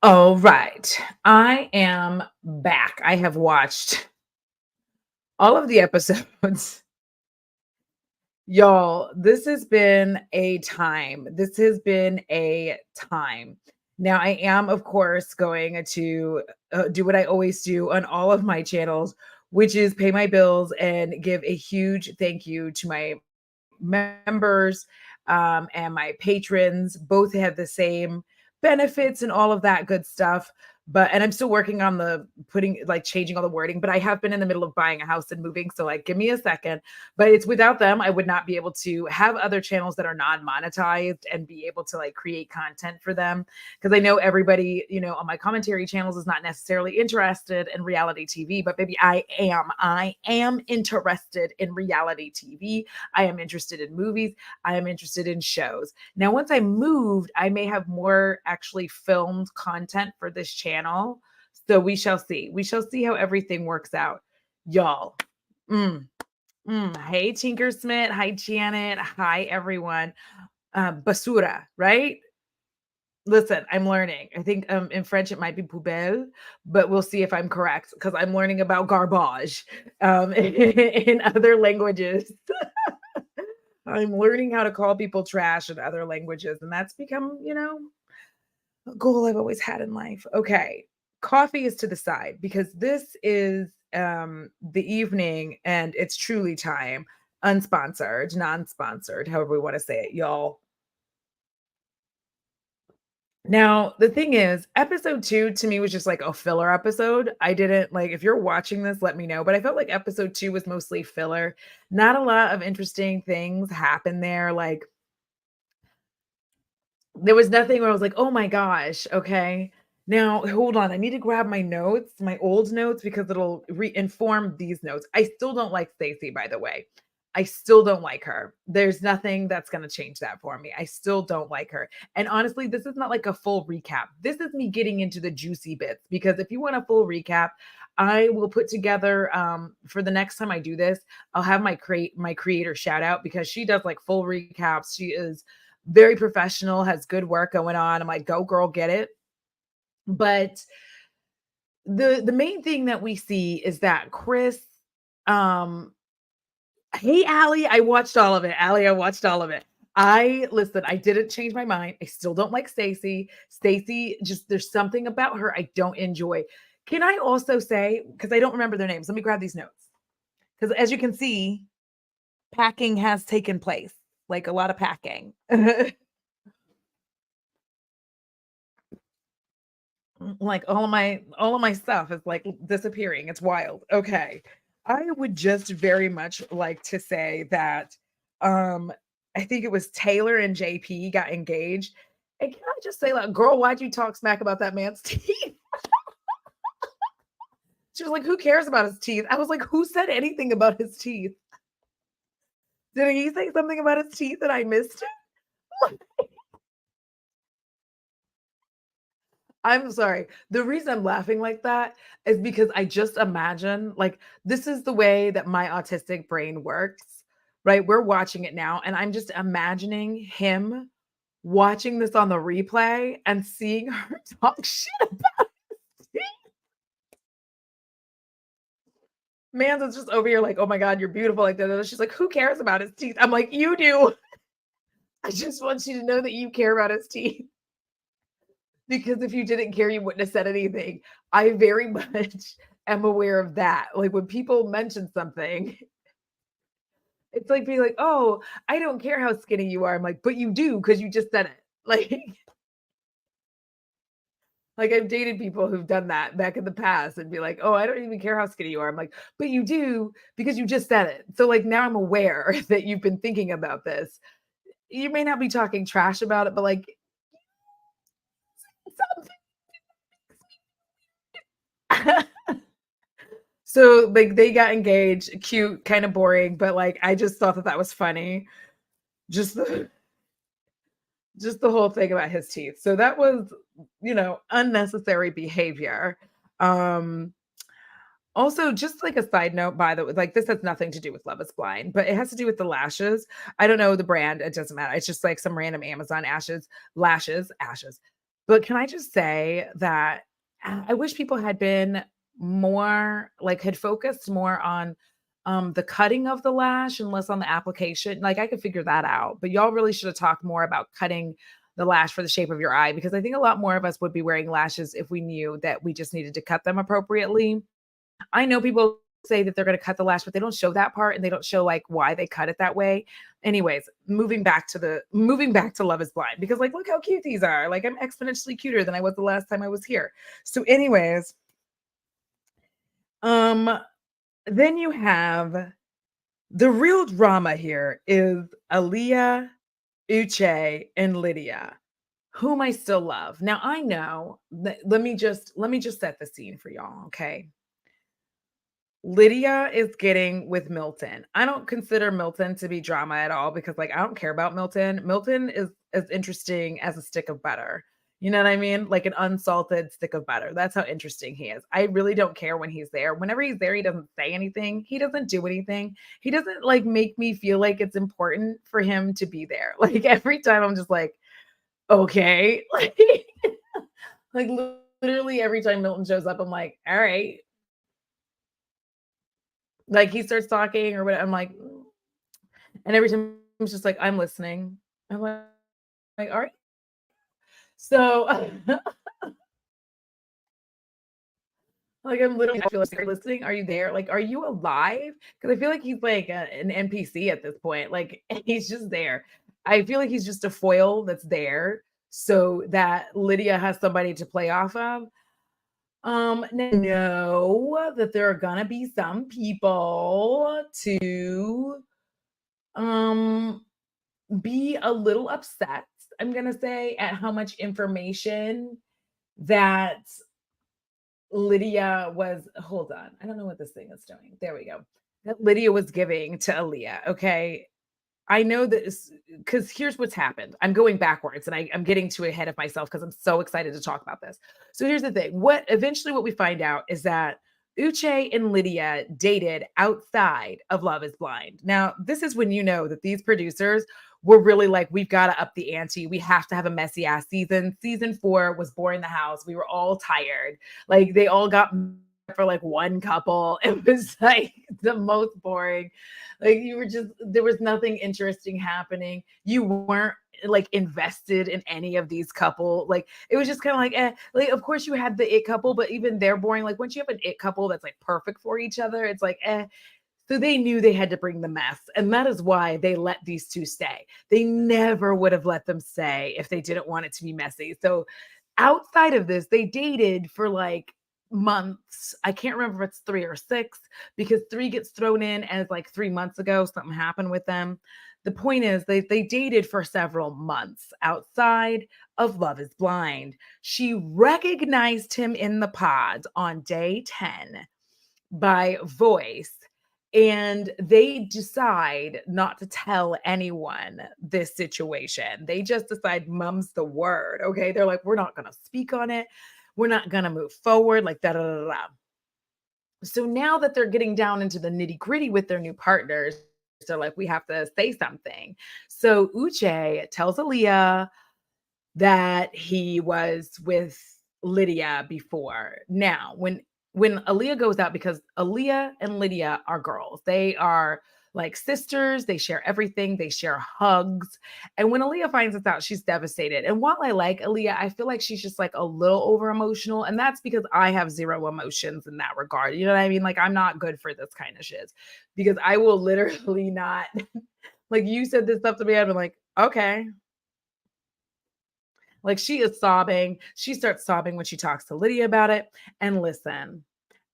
All right. I am back. I have watched all of the episodes. Y'all, this has been a time. This has been a time. Now, I am, of course, going to do what I always do on all of my channels, which is pay my bills and give a huge thank you to my members and my patrons. Both have the same benefits and all of that good stuff. And I'm still working on the putting like changing all the wording, but I have been in the middle of buying a house and moving. So, like, give me a second. But it's without them, I would not be able to have other channels that are non monetized and be able to like create content for them. Because I know everybody, on my commentary channels is not necessarily interested in reality TV, but maybe I am. I am interested in reality TV. I am interested in movies. I am interested in shows. Now, once I moved, I may have more actually filmed content for this channel. So we shall see. We shall see how everything works out. Y'all. Mm, Hey, Tinkersmith. Hi, Janet. Hi, everyone. Basura, right? Listen, I'm learning. I think in French it might be poubelle, but we'll see if I'm correct because I'm learning about garbage in other languages. I'm learning how to call people trash in other languages, and that's become, a goal I've always had in life. Okay. Coffee is to the side because this is the evening and it's truly time. Unsponsored, non-sponsored, however we want to say it, y'all. Now, the thing is, episode 2 to me was just like a filler episode. I didn't like if you're watching this, let me know, but I felt like episode 2 was mostly filler. Not a lot of interesting things happened there. Like there was nothing where I was like, "Oh my gosh, okay. Now, hold on. I need to grab my notes, my old notes, because it'll re-inform these notes." I still don't like Stacey, by the way. I still don't like her. There's nothing that's going to change that for me. I still don't like her. And honestly, this is not like a full recap. This is me getting into the juicy bits because if you want a full recap, I will put together for the next time I do this, I'll have my creator shout out because she does like full recaps. She is very professional, has good work going on. I'm like, go girl, get it. But the main thing that we see is that Chris, um, hey Allie, I watched all of it. Allie, I watched all of it. I listen, I didn't change my mind. I still don't like Stacy. Stacy, just there's something about her I don't enjoy. Can I also say, because I don't remember their names, let me grab these notes. Because as you can see, packing has taken place, like a lot of packing. Like all of my stuff is like disappearing. It's wild. Okay. I would just very much like to say that um I think it was Taylor and JP got engaged. And can I just say like, girl, why'd you talk smack about that man's teeth? She was like, who cares about his teeth? I was like, who said anything about his teeth? Did he say something about his teeth and I missed it? I'm sorry. The reason I'm laughing like that is because I just imagine like this is the way that my autistic brain works, right? We're watching it now, and I'm just imagining him watching this on the replay and seeing her talk shit about it. Man's just over here like, oh my God, you're beautiful. Like that. She's like, who cares about his teeth? I'm like, you do. I just want you to know that you care about his teeth. Because if you didn't care, you wouldn't have said anything. I very much am aware of that. Like when people mention something, it's like being like, "Oh, I don't care how skinny you are." I'm like, "But you do because you just said it." Like I've dated people who've done that back in the past and be like, "Oh, I don't even care how skinny you are." I'm like, "But you do because you just said it." So like now I'm aware that you've been thinking about this. You may not be talking trash about it, but like something. So, like, they got engaged, cute, kind of boring, but, like, I just thought that that was funny. Just the just the whole thing about his teeth. So that was, unnecessary behavior. Um, Also, just like a side note, by the way, like, this has nothing to do with Love Is Blind, but it has to do with the lashes. I don't know the brand, it doesn't matter. It's just like some random Amazon ashes lashes. But can I just say that I wish people had been more like had focused more on the cutting of the lash and less on the application. Like I could figure that out, but y'all really should have talked more about cutting the lash for the shape of your eye because I think a lot more of us would be wearing lashes if we knew that we just needed to cut them appropriately. I know people say that they're going to cut the lash, but they don't show that part and they don't show like why they cut it that way. Anyways, moving back to Love is Blind because like look how cute these are. Like I'm exponentially cuter than I was the last time I was here. So anyways, um then you have the real drama here is Aaliyah, Uche, and Lydia, whom I still love. Now I know that let me just set the scene for y'all, okay? Lydia is getting with Milton. I don't consider Milton to be drama at all because like I don't care about Milton. Milton is as interesting as a stick of butter. You know what I mean? Like an unsalted stick of butter. That's how interesting he is. I really don't care when he's there. Whenever he's there, he doesn't say anything. He doesn't do anything. He doesn't like make me feel like it's important for him to be there. Like every time I'm just like, okay. Like literally every time Milton shows up, I'm like, all right, like, he starts talking or what I'm like, "Mm," and every time it's just like, "I'm listening." I'm like, "Alright." So, like, I'm literally I feel like, "Are you listening? Are you there? Like, are you alive?" Because I feel like he's like an NPC at this point, like, he's just there. I feel like he's just a foil that's there so that Lydia has somebody to play off of. Know that there are gonna be some people to, um be a little upset, I'm gonna say, at how much information that Lydia was hold on, I don't know what this thing is doing. There we go. That Lydia was giving to Aaliyah, okay? I know this because here's what's happened. I'm going backwards and I'm getting too ahead of myself because I'm so excited to talk about this. So here's the thing. What we find out is that Uche and Lydia dated outside of Love is Blind. Now, this is when you know that these producers were really like, we've got to up the ante. We have to have a messy ass season. Season 4 was boring the house. We were all tired. Like they all got for like one couple. It was like the most boring. Like you were just there was nothing interesting happening. You weren't like invested in any of these couple. Like it was just kind of like, like of course you had the it couple, but even they're boring. Like once you have an it couple that's like perfect for each other, it's like, so they knew they had to bring the mess. And that is why they let these two stay. They never would have let them stay if they didn't want it to be messy. So outside of this, they dated for like months. I can't remember if it's 3 or 6 because 3 gets thrown in as like 3 months ago something happened with them. The point is they dated for several months outside of Love is Blind. She recognized him in the pods on day 10 by voice and they decide not to tell anyone this situation. They just decide mum's the word. Okay. They're like, we're not going to speak on it. We're not going to move forward. Like, da da da da. So now that they're getting down into the nitty gritty with their new partners, they're like, we have to say something. So Uche tells Aaliyah that he was with Lydia before. Now, when Aaliyah goes out, because Aaliyah and Lydia are girls, they are like sisters, they share everything, they share hugs. And when Aaliyah finds this out, she's devastated. And while I like Aaliyah, I feel like she's just like a little over emotional. And that's because I have zero emotions in that regard. You know what I mean? Like, I'm not good for this kind of shit because I will literally not, like, you said this stuff to me, I've been like, okay, like she is sobbing. She starts sobbing when she talks to Lydia about it. And listen,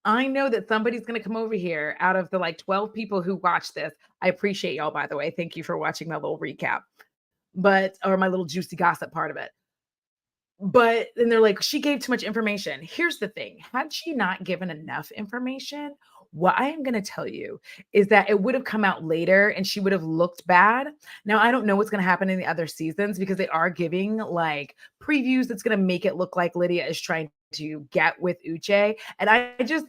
I know that somebody's going to come over here out of the like 12 people who watch this. I appreciate y'all, by the way. Thank you for watching my little recap, or my little juicy gossip part of it. But then they're like, she gave too much information. Here's the thing, had she not given enough information, what I am going to tell you is that it would have come out later and she would have looked bad. Now, I don't know what's going to happen in the other seasons because they are giving like previews that's going to make it look like Lydia is trying to get with Uche. And I just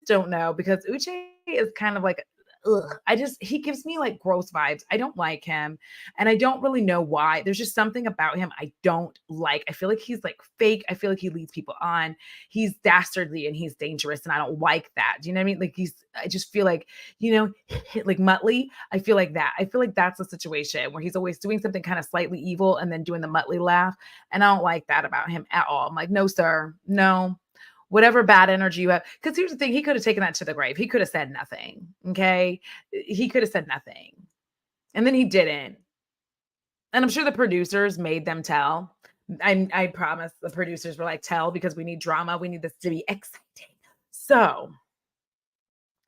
don't know because Uche is kind of like ugh, he gives me like gross vibes. I don't like him. And I don't really know why. There's just something about him I don't like. I feel like he's like fake. I feel like he leads people on. He's dastardly and he's dangerous. And I don't like that. Do you know what I mean? Like I just feel like, like Muttley. I feel like that. I feel like that's the situation where he's always doing something kind of slightly evil and then doing the Muttley laugh. And I don't like that about him at all. I'm like, no, sir. No, whatever bad energy you have. Because here's the thing, he could have taken that to the grave. He could have said nothing. Okay. He could have said nothing. And then he didn't. And I'm sure the producers made them tell. I promise the producers were like, tell because we need drama. We need this to be exciting. So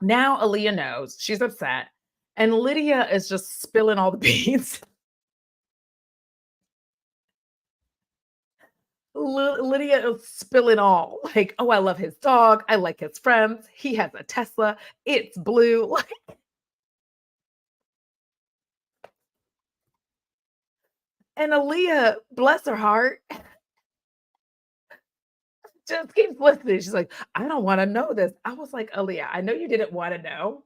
now Aaliyah knows she's upset. And Lydia is just spilling all the beans. Lydia is spilling all like, oh, I love his dog. I like his friends. He has a Tesla. It's blue. Like, and Aaliyah, bless her heart, just keeps listening. She's like, I don't want to know this. I was like, Aaliyah, I know you didn't want to know.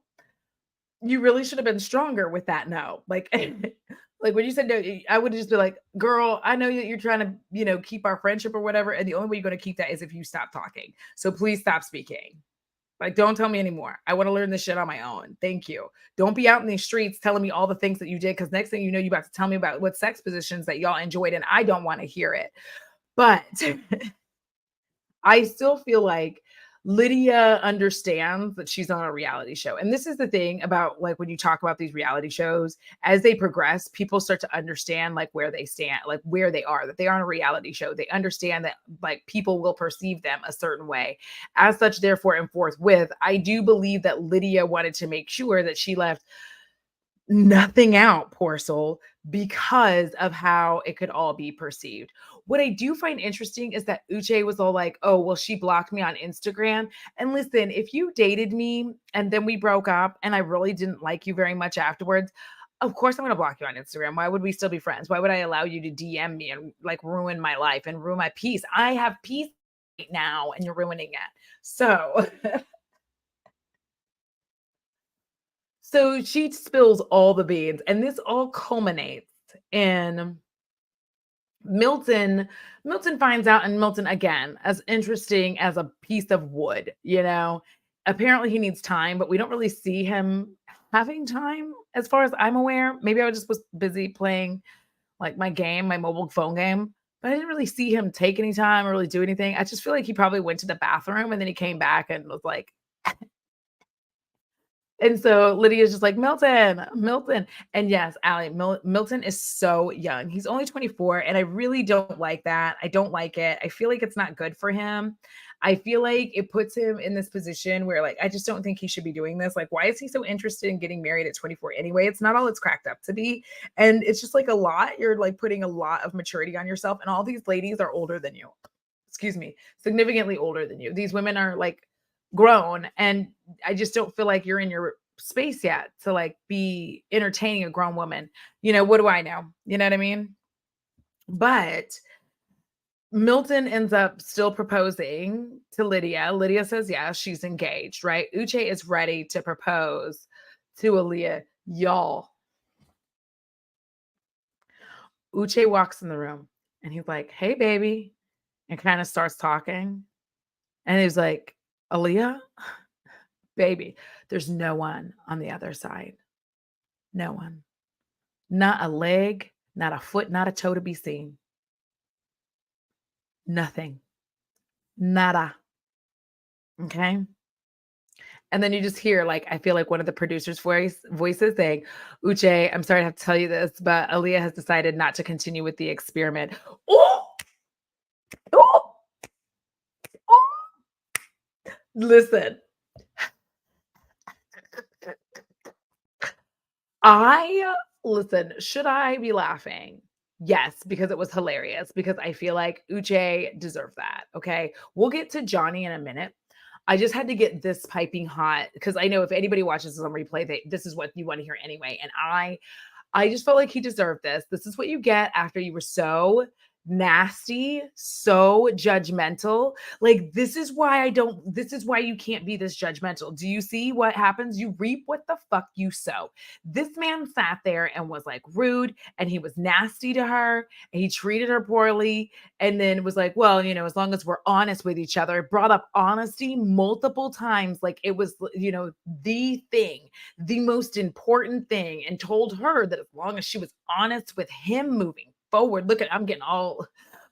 You really should have been stronger with that no. Like, like when you said no, I would just be like, girl, I know that you're trying to, keep our friendship or whatever. And the only way you're going to keep that is if you stop talking. So please stop speaking. Like, don't tell me anymore. I want to learn this shit on my own. Thank you. Don't be out in these streets telling me all the things that you did. Cause next thing you know, you're about to tell me about what sex positions that y'all enjoyed. And I don't want to hear it. But I still feel like Lydia understands that she's on a reality show. And this is the thing about like when you talk about these reality shows, as they progress, people start to understand like where they stand, like where they are, that they are on a reality show. They understand that like people will perceive them a certain way. As such, therefore, and forthwith, I do believe that Lydia wanted to make sure that she left nothing out, poor soul, because of how it could all be perceived. What I do find interesting is that Uche was all like, oh, well, she blocked me on Instagram. And listen, if you dated me and then we broke up and I really didn't like you very much afterwards, of course I'm going to block you on Instagram. Why would we still be friends? Why would I allow you to DM me and like ruin my life and ruin my peace? I have peace right now and you're ruining it. So So she spills all the beans, and this all culminates in Milton. Milton finds out, and Milton, again, as interesting as a piece of wood. Apparently he needs time, but we don't really see him having time as far as I'm aware. Maybe I just was busy playing like my game, my mobile phone game, but I didn't really see him take any time or really do anything. I just feel like he probably went to the bathroom and then he came back and was like, and so Lydia's just like, Milton, Milton. And yes, Allie, Milton is so young. He's only 24. And I really don't like that. I don't like it. I feel like it's not good for him. I feel like it puts him in this position where, like, I just don't think he should be doing this. Like, why is he so interested in getting married at 24 anyway? It's not all it's cracked up to be. And it's just like a lot. You're like putting a lot of maturity on yourself. And all these ladies are older than you. Excuse me, significantly older than you. These women are like grown, and I just don't feel like you're in your space yet to like be entertaining a grown woman. What do I know? You know what I mean? But Milton ends up still proposing to Lydia. Lydia says yes, she's engaged, right? Uche is ready to propose to Aaliyah. Y'all, Uche walks in the room and he's like, hey, baby, and kind of starts talking. And he's like, Aaliyah, baby, there's no one on the other side. No one. Not a leg, not a foot, not a toe to be seen. Nothing. Nada. Okay. And then you just hear, like, I feel like one of the producers' voices saying, Uche, I'm sorry to have to tell you this, but Aaliyah has decided not to continue with the experiment. Oh, oh, oh. Listen, should I be laughing? Yes, because it was hilarious, because I feel like Uche deserved that. Okay. We'll get to Johnny in a minute. I just had to get this piping hot because I know if anybody watches this on replay, this is what you want to hear anyway. And I just felt like he deserved this. This is what you get after you were so nasty, so judgmental. Like, this is why you can't be this judgmental. Do you see what happens? You reap what the fuck you sow. This man sat there and was like rude, and he was nasty to her, and he treated her poorly, and then was like, well, as long as we're honest with each other, brought up honesty multiple times, like it was, the thing, the most important thing, and told her that as long as she was honest with him moving forward, look at, I'm getting all,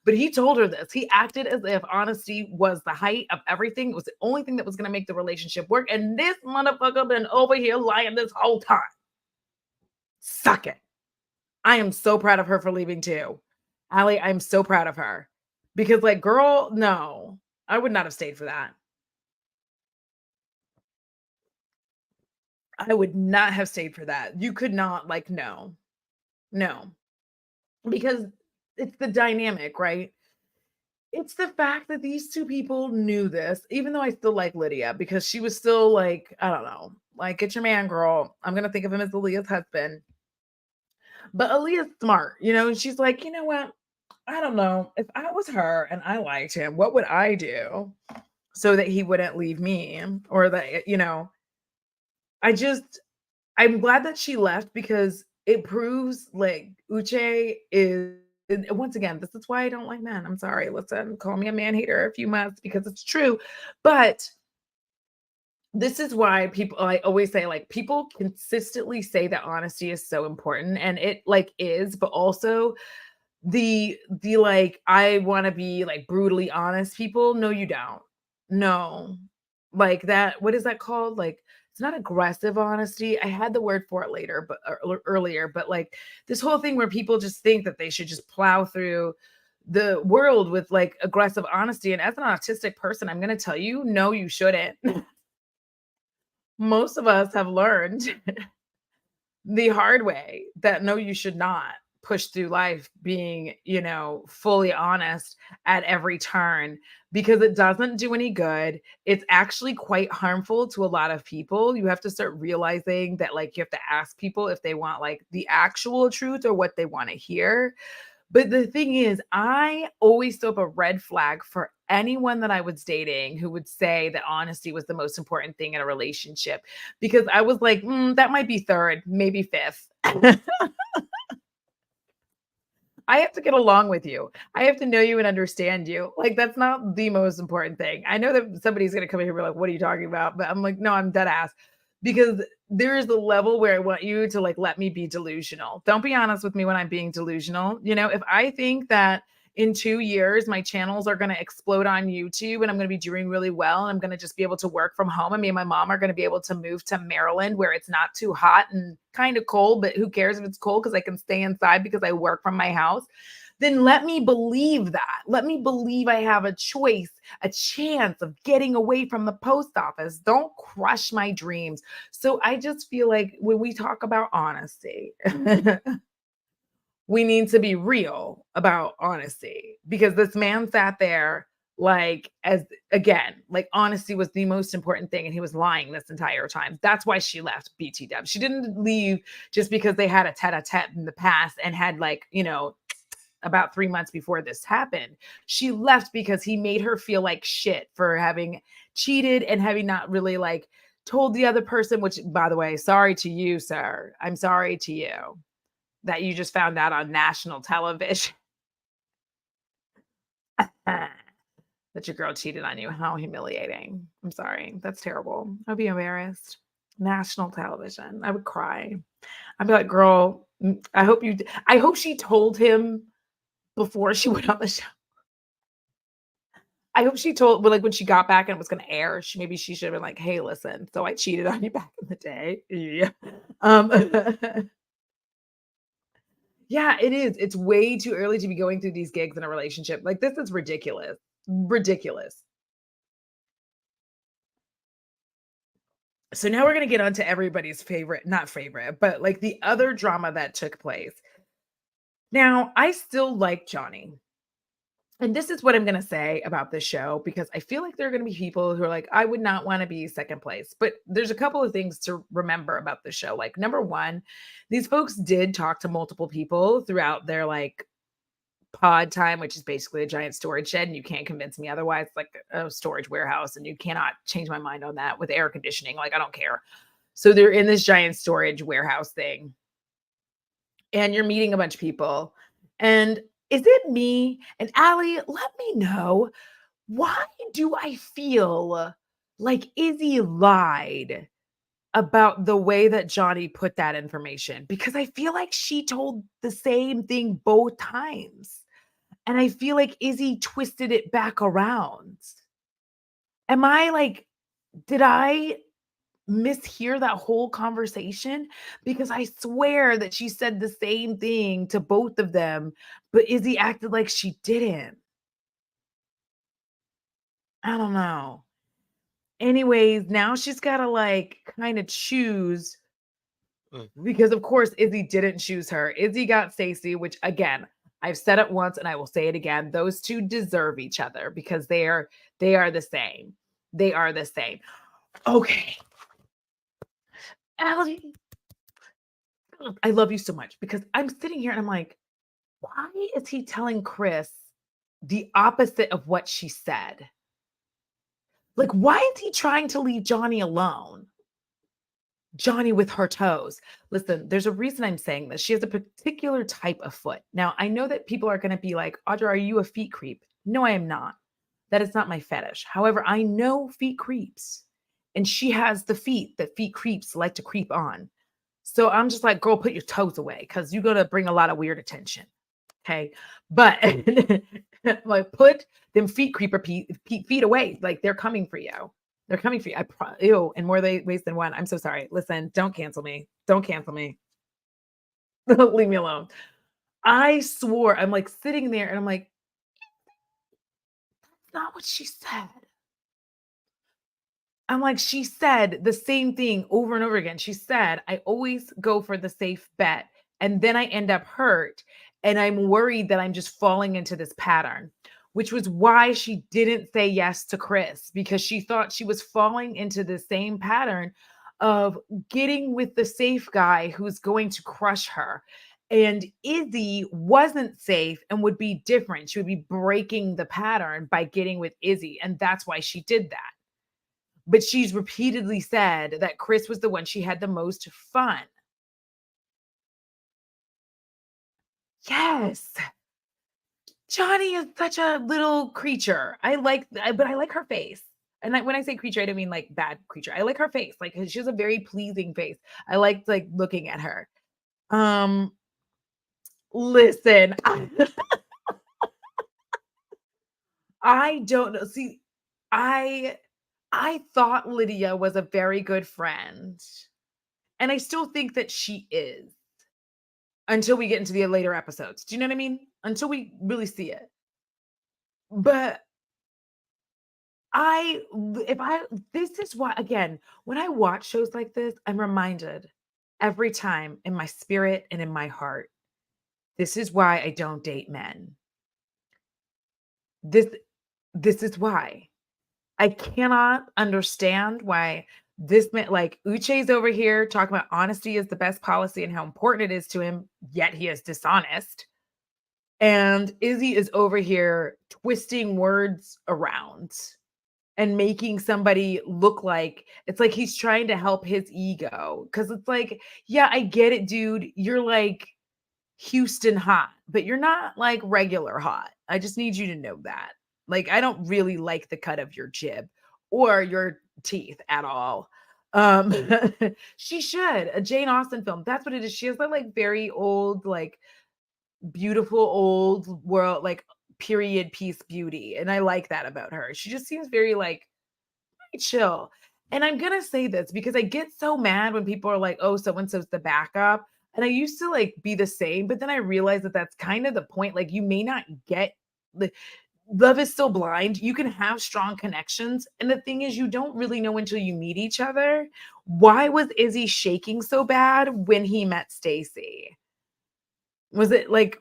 but he told her this. He acted as if honesty was the height of everything. It was the only thing that was going to make the relationship work. And this motherfucker been over here lying this whole time. Suck it. I am so proud of her for leaving too. Allie, I'm so proud of her because, like, girl, no, I would not have stayed for that. I would not have stayed for that. You could not, like, no, no, because it's the dynamic, right? It's the fact that these two people knew this, even though I still like Lydia because she was still like, I don't know, like, get your man, girl. I'm going to think of him as Aaliyah's husband. But Aaliyah's smart, and she's like, you know what? I don't know. If I was her and I liked him, what would I do so that he wouldn't leave me? Or that, I just, I'm glad that she left because it proves like Uche is, and once again, this is why I don't like men. I'm sorry. Listen, call me a man hater if you must, because it's true. But this is why people, I always say, like, people consistently say that honesty is so important, and it like is, but also the like, I want to be like brutally honest people. No, you don't. No. Like that, what is that called? Like, it's not aggressive honesty. I had the word for it later, but earlier, but like this whole thing where people just think that they should just plow through the world with like aggressive honesty. And as an autistic person, I'm going to tell you, no, you shouldn't. Most of us have learned the hard way that no, you should not push through life being, fully honest at every turn because it doesn't do any good. It's actually quite harmful to a lot of people. You have to start realizing that, like, you have to ask people if they want like the actual truth or what they want to hear. But the thing is, I always throw up a red flag for anyone that I was dating who would say that honesty was the most important thing in a relationship because I was like, that might be third, maybe fifth. I have to get along with you. I have to know you and understand you. Like, that's not the most important thing. I know that somebody's going to come in here and be like, what are you talking about? But I'm like, no, I'm dead ass because there is the level where I want you to like let me be delusional. Don't be honest with me when I'm being delusional. If I think that in 2 years my channels are going to explode on YouTube and I'm going to be doing really well and I'm going to just be able to work from home, and me and my mom are going to be able to move to Maryland where it's not too hot and kind of cold, but who cares if it's cold because I can stay inside because I work from my house. Then let me believe that. Let me believe I have a choice, a chance of getting away from the post office. Don't crush my dreams. So I just feel like when we talk about honesty, we need to be real about honesty because this man sat there like, as again, like honesty was the most important thing and he was lying this entire time. That's why she left BT Dub. She didn't leave just because they had a tete-a-tete in the past and had like, about 3 months before this happened. She left because he made her feel like shit for having cheated and having not really like told the other person, which, by the way, sorry to you, sir. I'm sorry to you that you just found out on national television that your girl cheated on you. How humiliating. I'm sorry. That's terrible. I'd be embarrassed. National television. I would cry. I'd be like, girl, I hope she told him before she went on the show. I hope she told, but like when she got back and it was gonna air, maybe she should have been like, "Hey, listen, so I cheated on you back in the day." Yeah. Um, yeah, it is. It's way too early to be going through these gigs in a relationship. Like, this is ridiculous. Ridiculous. So now we're gonna get on to everybody's favorite, not favorite, but like the other drama that took place. Now, I still like Johnny. And this is what I'm going to say about this show because I feel like there are going to be people who are like, I would not want to be second place. But there's a couple of things to remember about the show. Like, number one, these folks did talk to multiple people throughout their like pod time, which is basically a giant storage shed, and you can't convince me otherwise. It's like a storage warehouse, and you cannot change my mind on that with air conditioning. Like, I don't care. So they're in this giant storage warehouse thing, and you're meeting a bunch of people. And is it me? And Allie, let me know, why do I feel like Izzy lied about the way that Johnny put that information? Because I feel like she told the same thing both times. And I feel like Izzy twisted it back around. Am I like, did I mishear that whole conversation? Because I swear that she said the same thing to both of them, but Izzy acted like she didn't. I don't know. Anyways, now she's got to like kind of choose, Mm. because of course Izzy didn't choose her. Izzy got Stacy, which again, I've said it once and I will say it again. Those two deserve each other because they are the same. They are the same. Okay. Allie, I love you so much because I'm sitting here and I'm like, why is he telling Chris the opposite of what she said? Like, why is he trying to leave Johnny alone? Johnny with her toes. Listen, there's a reason I'm saying this. She has a particular type of foot. Now, I know that people are going to be like, Audra, are you a feet creep? No, I am not. That is not my fetish. However, I know feet creeps, and she has the feet that feet creeps like to creep on. So I'm just like, girl, put your toes away because you're going to bring a lot of weird attention. Okay. But like, put them feet creeper feet away. Like, they're coming for you. They're coming for you. Ew, in more ways than one. I'm so sorry. Listen, don't cancel me. Don't cancel me. Leave me alone. I swore, I'm like sitting there and I'm like, not what she said. I'm like, she said the same thing over and over again. She said, I always go for the safe bet. And then I end up hurt. And I'm worried that I'm just falling into this pattern, which was why she didn't say yes to Chris, because she thought she was falling into the same pattern of getting with the safe guy who's going to crush her. And Izzy wasn't safe and would be different. She would be breaking the pattern by getting with Izzy. And that's why she did that. But she's repeatedly said that Chris was the one she had the most fun. Yes. Johnny is such a little creature. But I like her face. And when I say creature, I don't mean like bad creature. I like her face. Like, she has a very pleasing face. I like looking at her. Um, listen, I don't know. See, I I thought Lydia was a very good friend. And I still think that she is. Until we get into the later episodes. Do you know what I mean? Until we really see it. But I if I this is why, again, when I watch shows like this, I'm reminded every time in my spirit and in my heart, this is why I don't date men. This this is why. I cannot understand why this man, like, Uche's over here talking about honesty is the best policy and how important it is to him, yet he is dishonest. And Izzy is over here twisting words around and making somebody look like it's like he's trying to help his ego. Cause it's like, yeah, I get it, dude. You're like Houston hot, but you're not like regular hot. I just need you to know that. Like, I don't really like the cut of your jib or your teeth at all. Um, she should a Jane Austen film. That's what it is. She has that like very old, like beautiful old world, like period piece beauty. And I like that about her. She just seems very like chill. And I'm gonna say this because I get so mad when people are like, oh, so and so's the backup. And I used to like be the same, but then I realized that that's kind of the point. Like, you may not get the love is still blind. You can have strong connections. And the thing is, you don't really know until you meet each other. Why was Izzy shaking so bad when he met Stacy? Was it like,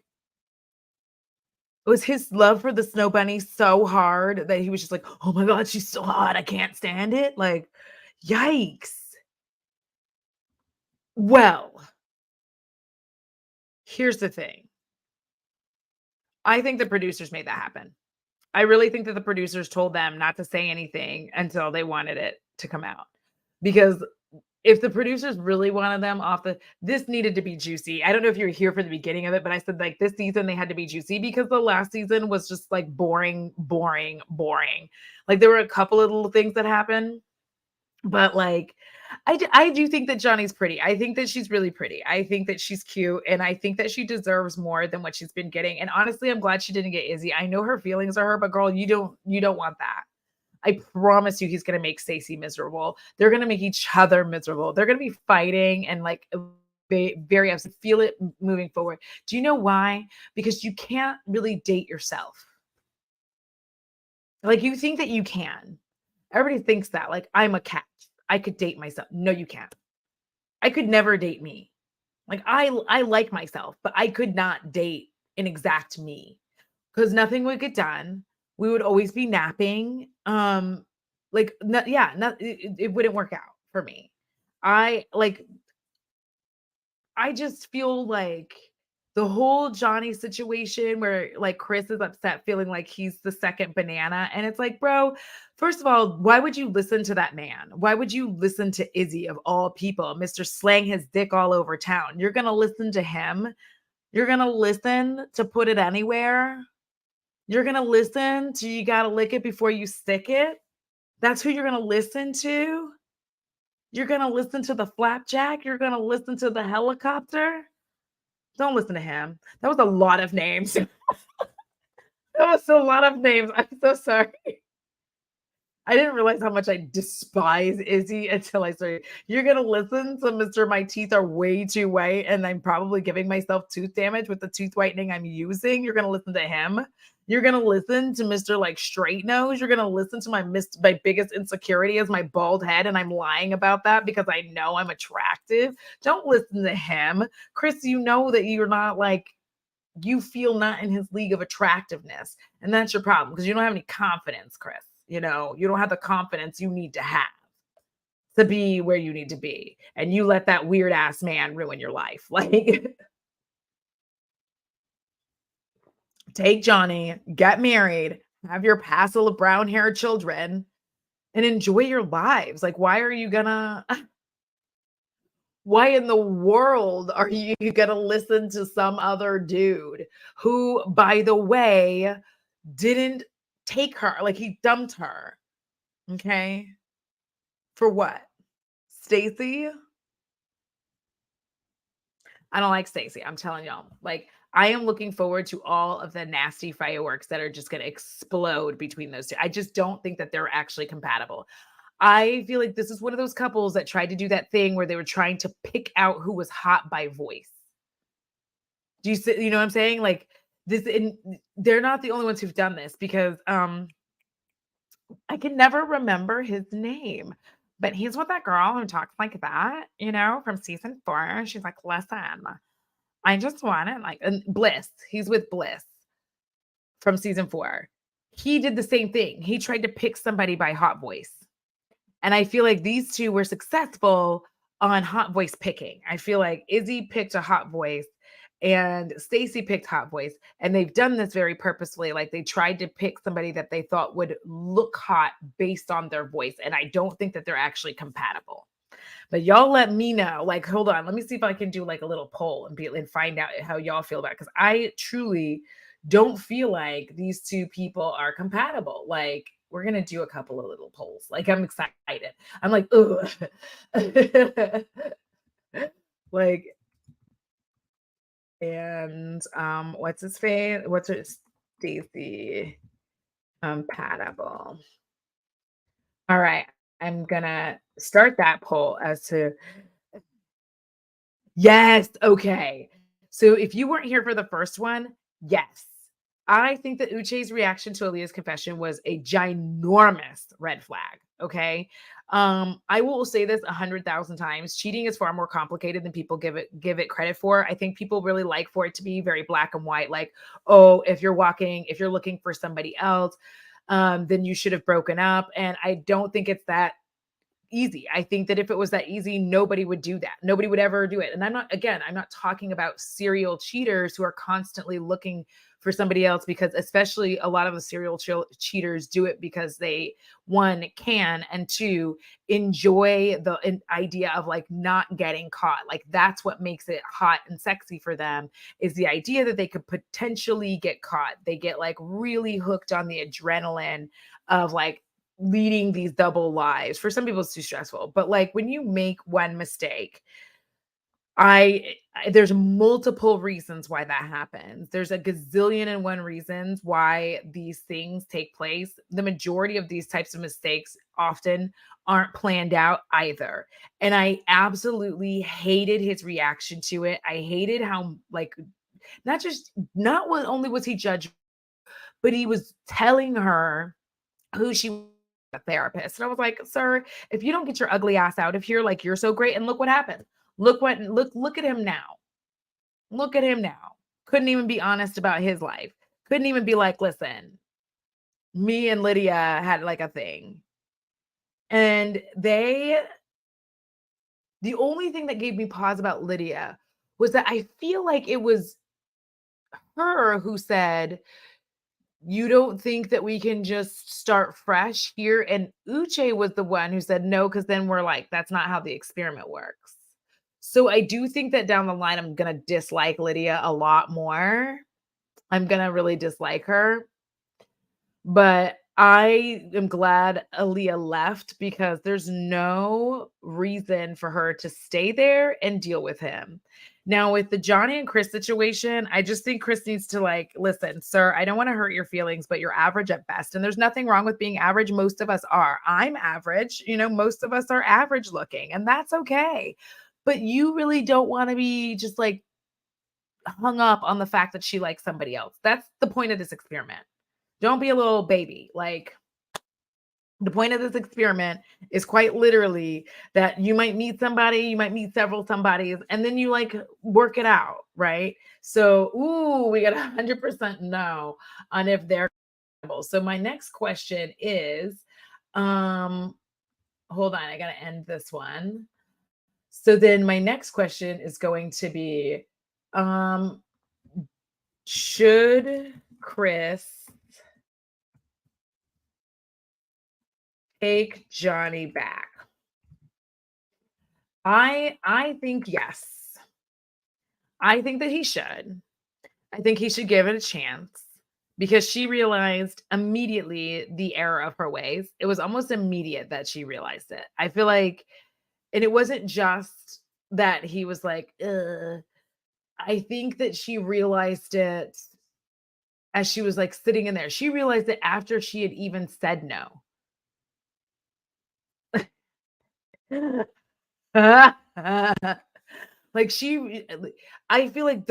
was his love for the Snow Bunny so hard that he was just like, "Oh my god, she's so hot, I can't stand it." Like, yikes. Well, here's the thing. I think the producers made that happen. I really think that the producers told them not to say anything until they wanted it to come out. Because if the producers really wanted them off this needed to be juicy. I don't know if you were here for the beginning of it, but I said like this season they had to be juicy because the last season was just like boring, boring, boring. Like there were a couple of little things that happened, but like I do think that Johnny's pretty. I think that she's really pretty. I think that she's cute and I think that she deserves more than what she's been getting. And honestly, I'm glad she didn't get Izzy. I know her feelings are hurt, but girl, you don't want that. I promise you he's gonna make Stacey miserable. They're gonna make each other miserable. They're gonna be fighting and like very upset. Feel it moving forward. Do you know why? Because you can't really date yourself. Like you think that you can. Everybody thinks that. Like I'm a catch. I could date myself. No, you can't. I could never date me. Like I like myself, but I could not date an exact me because nothing would get done. We would always be napping. Like no, yeah, not it wouldn't work out for me. I like I just feel like the whole Johnny situation where like Chris is upset feeling like he's the second banana. And it's like, bro, first of all, why would you listen to that man? Why would you listen to Izzy of all people, Mr. Slang his dick all over town? You're gonna listen to him. You're gonna listen to put it anywhere. You're gonna listen to you gotta lick it before you stick it. That's who you're gonna listen to. You're gonna listen to the flapjack. You're gonna listen to the helicopter. Don't listen to him. That was a lot of names. That was a lot of names. I'm so sorry. I didn't realize how much I despise Izzy until I started. You're gonna listen to Mr. My teeth are way too white, and I'm probably giving myself tooth damage with the tooth whitening I'm using. You're gonna listen to him. You're gonna listen to Mr. Like Straight Nose. You're gonna listen to my biggest insecurity is my bald head, and I'm lying about that because I know I'm attractive. Don't listen to him, Chris. You know that you're not like you feel not in his league of attractiveness, and that's your problem because you don't have any confidence, Chris. You don't have the confidence you need to have to be where you need to be. And you let that weird ass man ruin your life. Like, take Johnny, get married, have your passel of brown haired children, and enjoy your lives. Like, why are you gonna, why in the world are you gonna listen to some other dude who, by the way, didn't take her? Like, he dumped her. Okay. For what? Stacey? I don't like Stacey. I'm telling y'all. Like, I am looking forward to all of the nasty fireworks that are just going to explode between those two. I just don't think that they're actually compatible. I feel like this is one of those couples that tried to do that thing where they were trying to pick out who was hot by voice. Do you see, you know what I'm saying? Like this, and they're not the only ones who've done this because I can never remember his name, but he's with that girl who talks like that, from season 4. She's like, "Listen, I just want it like," and Bliss. He's with Bliss from season 4. He did the same thing. He tried to pick somebody by hot voice. And I feel like these two were successful on hot voice picking. I feel like Izzy picked a hot voice and Stacey picked hot voice. And they've done this very purposefully. Like they tried to pick somebody that they thought would look hot based on their voice. And I don't think that they're actually compatible. But y'all let me know. Like, hold on. Let me see if I can do like a little poll and find out how y'all feel about it. Because I truly don't feel like these two people are compatible. Like, we're gonna do a couple of little polls. Like, I'm excited. I'm like, ugh. Like, and what's his face? What's her Stacey compatible? All right. I'm gonna start that poll as to yes. Okay. So if you weren't here for the first one, yes. I think that Uche's reaction to Aaliyah's confession was a ginormous red flag. Okay. I will say this 100,000 times. Cheating is far more complicated than people give it credit for. I think people really like for it to be very black and white. Like, oh, if you're looking for somebody else, then you should have broken up. And I don't think it's that easy. I think that if it was that easy, nobody would do that. Nobody would ever do it. And I'm not talking about serial cheaters who are constantly looking for somebody else, because especially a lot of the cheaters do it because they, one, can, and two, enjoy the idea of like not getting caught. Like that's what makes it hot and sexy for them, is the idea that they could potentially get caught. They get like really hooked on the adrenaline of like leading these double lives. For some people, it's too stressful. But like when you make one mistake, there's multiple reasons why that happens. There's a gazillion and one reasons why these things take place. The majority of these types of mistakes often aren't planned out either. And I absolutely hated his reaction to it. I hated how like not what only was he judged, but he was telling her who she was, a therapist. And I was like, "Sir, if you don't get your ugly ass out of here, like you're so great." And look what happened. Look at him now. Look at him now. Couldn't even be honest about his life. Couldn't even be like, "Listen, me and Lydia had like a thing." And the only thing that gave me pause about Lydia was that I feel like it was her who said, "You don't think that we can just start fresh here?" And Uche was the one who said no, because then we're like, that's not how the experiment works. So I do think that down the line, I'm gonna dislike Lydia a lot more. I'm gonna really dislike her. But I am glad Aaliyah left, because there's no reason for her to stay there and deal with him. Now, with the Johnny and Chris situation, I just think Chris needs to like, listen, sir, I don't want to hurt your feelings, but you're average at best. And there's nothing wrong with being average. Most of us are. I'm average. Most of us are average looking, and that's okay. But you really don't want to be just like hung up on the fact that she likes somebody else. That's the point of this experiment. Don't be a little baby. Like, the point of this experiment is quite literally that you might meet somebody, you might meet several somebodies, and then you like work it out, right? So, ooh, we got 100% no on if they're compatible. So my next question is, um, hold on, I gotta end this one. So then my next question is going to be, um, should Chris take Johnny back? I think yes. I think that he should. I think he should give it a chance, because she realized immediately the error of her ways. It was almost immediate that she realized it. I feel like, and it wasn't just that he was like, ugh. I think that she realized it as she was like sitting in there. She realized it after she had even said no. Like I feel like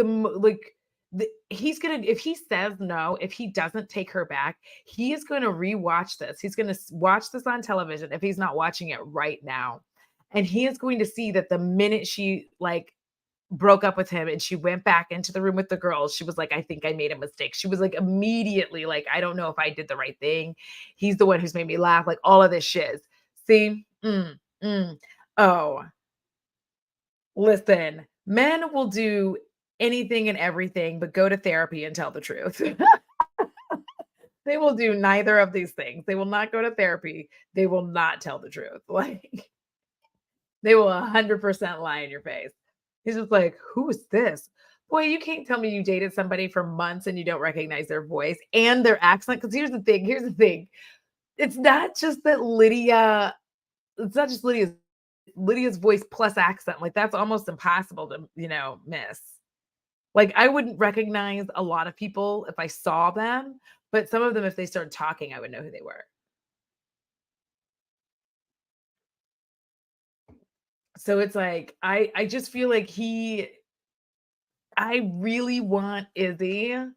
he's gonna, if he says no, if he doesn't take her back, he is going to rewatch this. He's going to watch this on television if he's not watching it right now, and he is going to see that the minute she like broke up with him and she went back into the room with the girls, she was like, "I think I made a mistake." She was like immediately like, "I don't know if I did the right thing. He's the one who's made me laugh." Like all of this shiz. See? Oh, listen, men will do anything and everything but go to therapy and tell the truth. They will do neither of these things. They will not go to therapy. They will not tell the truth. Like they will 100% lie in your face. He's just like, "Who is this? Boy, you can't tell me you dated somebody for months and you don't recognize their voice and their accent." Because here's the thing. It's not just that it's not just Lydia's voice plus accent. Like that's almost impossible to, miss. Like I wouldn't recognize a lot of people if I saw them, but some of them, if they started talking, I would know who they were. So it's like I just feel like I really want Izzy. I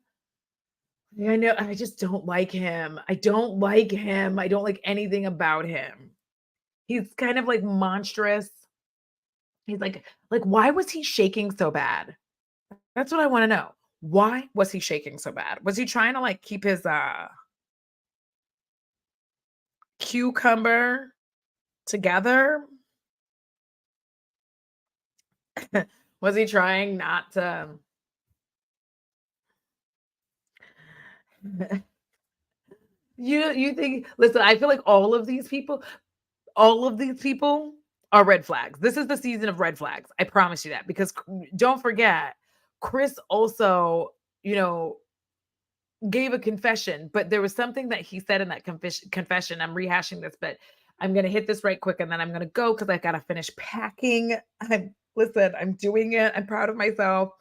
know I just don't like him. I don't like him. I don't like anything about him. He's kind of like monstrous. He's like why was he shaking so bad? That's what I want to know. Why was he shaking so bad? Was he trying to like keep his cucumber together. Was he trying not to you think listen, I feel like all of these people are red flags. This is the season of red flags. I promise you that because don't forget, Chris also, you know, gave a confession, but there was something that he said in that confession. I'm rehashing this, but I'm going to hit this right quick and then I'm going to go because I got to finish packing. I'm doing it. I'm proud of myself.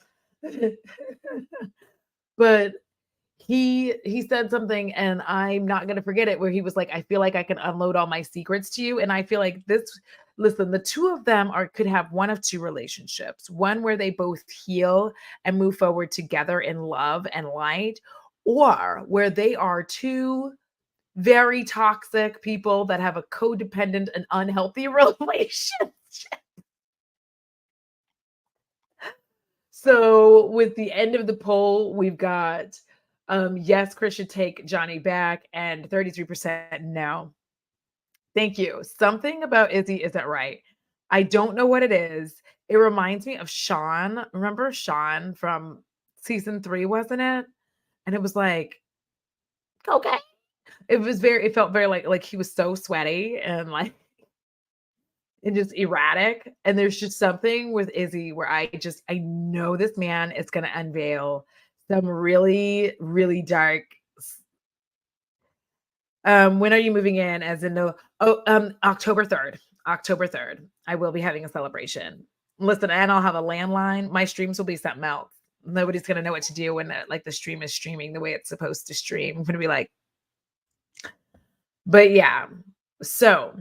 But he said something and I'm not going to forget it where he was like, I feel like I can unload all my secrets to you. And I feel like this, listen, the two of them could have one of two relationships, one where they both heal and move forward together in love and light, or where they are two very toxic people that have a codependent and unhealthy relationship. So with the end of the poll, we've got yes, Chris should take Johnny back, and 33% no. Thank you. Something about Izzy isn't right. I don't know what it is. It reminds me of Sean. Remember Sean from season 3, wasn't it? And it was like, okay. It felt very like he was so sweaty and like and just erratic. And there's just something with Izzy where I know this man is gonna unveil some really, really dark when are you moving in? As in no October 3rd. October 3rd. I will be having a celebration. Listen, and I'll have a landline. My streams will be something else. Nobody's gonna know what to do when the stream is streaming the way it's supposed to stream. I'm gonna be like, but yeah. So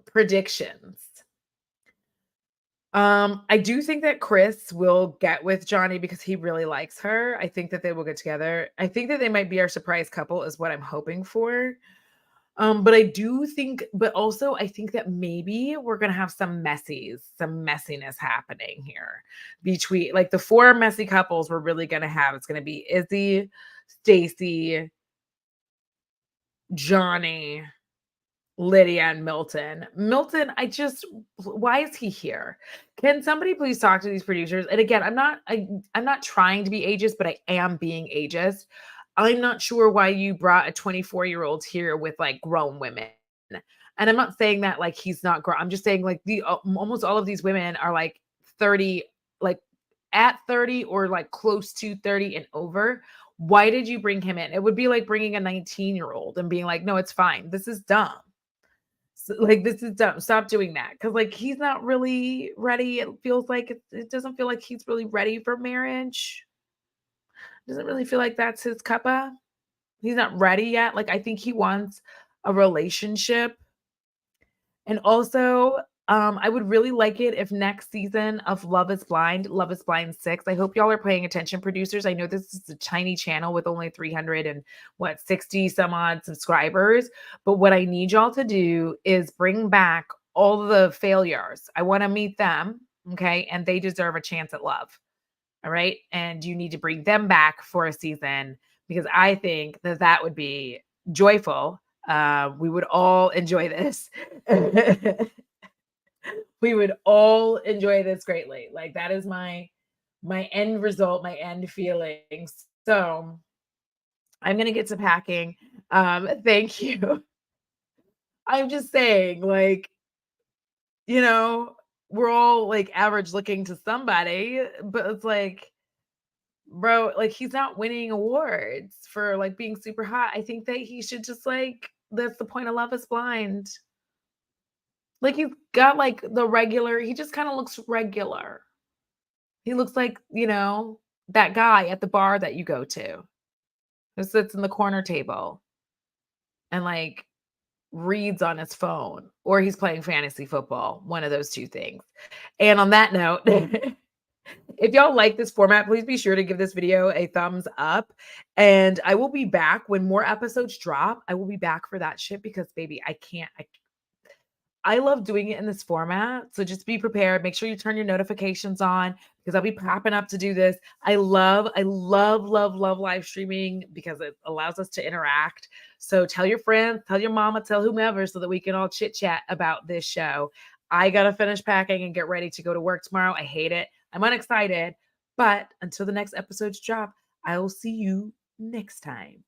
predictions. I do think that Chris will get with Johnny because he really likes her. I think that they will get together. I think that they might be our surprise couple is what I'm hoping for. But I do think, but also I think that maybe we're gonna have some messiness happening here between like the four messy couples we're really gonna have. It's gonna be Izzy, Stacy, Johnny, Lydia and Milton. Milton, why is he here? Can somebody please talk to these producers? And again, I'm not trying to be ageist, but I am being ageist. I'm not sure why you brought a 24-year-old here with like grown women. And I'm not saying that like he's not grown. I'm just saying like the almost all of these women are like 30, like at 30 or like close to 30 and over. Why did you bring him in? It would be like bringing a 19-year-old and being like, no, it's fine. This is dumb. So, like, this is dumb. Stop doing that. Cause like he's not really ready. It feels like it doesn't feel like he's really ready for marriage. Doesn't really feel like that's his cuppa. He's not ready yet. Like, I think he wants a relationship. And also, I would really like it if next season of Love is Blind 6. I hope y'all are paying attention, producers. I know this is a tiny channel with only 300 and 60 some odd subscribers. But what I need y'all to do is bring back all the failures. I want to meet them. Okay. And they deserve a chance at love. All right. And you need to bring them back for a season because I think that that would be joyful. We would all enjoy this. We would all enjoy this greatly. Like that is my end result, my end feelings. So I'm gonna get to packing. Thank you. I'm just saying, like, you know, we're all like average looking to somebody, but it's like, bro, like he's not winning awards for like being super hot. I think that he should just like that's the point of Love is Blind. Like he's got like the regular, he just kind of looks regular. He looks like, that guy at the bar that you go to who sits in the corner table and like reads on his phone or he's playing fantasy football, one of those two things. And on that note, if y'all like this format, please be sure to give this video a thumbs up. And I will be back when more episodes drop. I will be back for that shit because baby, I love doing it in this format. So just be prepared. Make sure you turn your notifications on. because I'll be popping up to do this. I love live streaming because it allows us to interact. So tell your friends, tell your mama, tell whomever so that we can all chit chat about this show. I got to finish packing and get ready to go to work tomorrow. I hate it. I'm unexcited. But until the next episodes drop, I will see you next time.